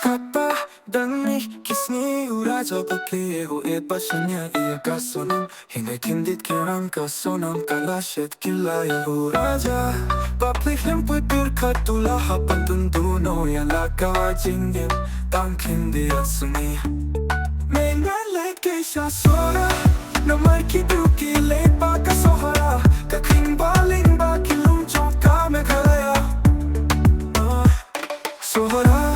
Kapadangih kisni uraja pakiego e pasanya iya ka sonam hinay kindit kirang ka sonam kalashet kilaya uraja paplihem pui birkat tulaha pantunduno ya laka jingim tang kindi asuni Menga leke sha sora namar ki duki le pa ka sohara ka kring baling ba kilum chonka me khalaya sohara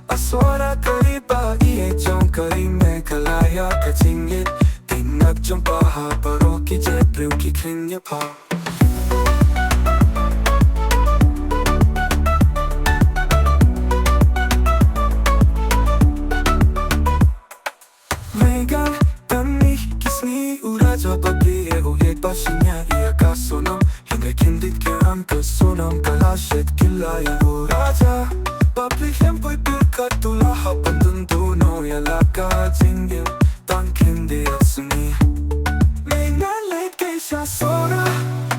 asora kariba iye chong kari me khalaya ka chingit tinnak chong paha paro ki je priu ki kring ya pa Megan tani kisni uraja pagi ego ek pasnya iya ka sonam hinga kindit kiram ka sonam kalashet kilaya uraja Public hempoi birkat tulaha pantunduno ya laka jingim tang kindi asuni Menga late keisha sora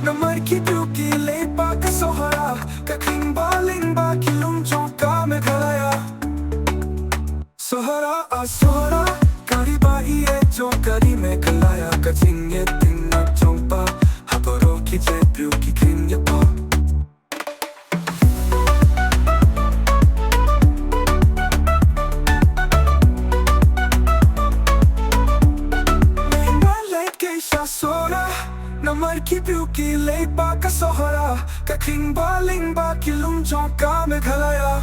namar ki duki le pa ka sohara ka kring baling ba kilum chonka me khalaya sohara asora kariba iye chokari me khalaya ka jingye tinnak chongpa habaro ki je pru ki kring ya pa Sora namar ki pyuki le pa ka sohara ka kring baling ba kilum chonka me khalaya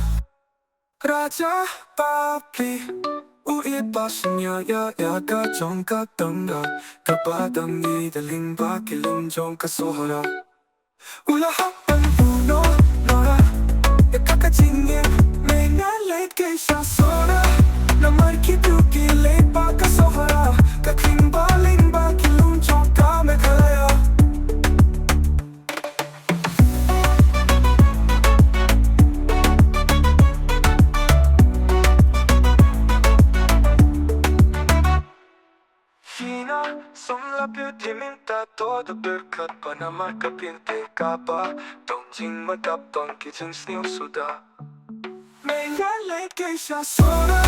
raja papi ui pasnya ya ka chonka tanga kapadang ni daling ba kilum chonka sohara ula hapan uno nora ya ka chinge me na late ke sha sora namar ki pyuki le pa ka sohara ka kring baling ba kilum chonka me khalaya Hina somla beauty minta todo berkat panamar kapinte kapa Dongjing madap don kitchen snew suda Menga late keisha sora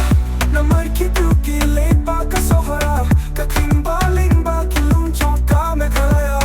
namar ki duki le pa ka sohara ka kring baling ba kilum chonka me khalaya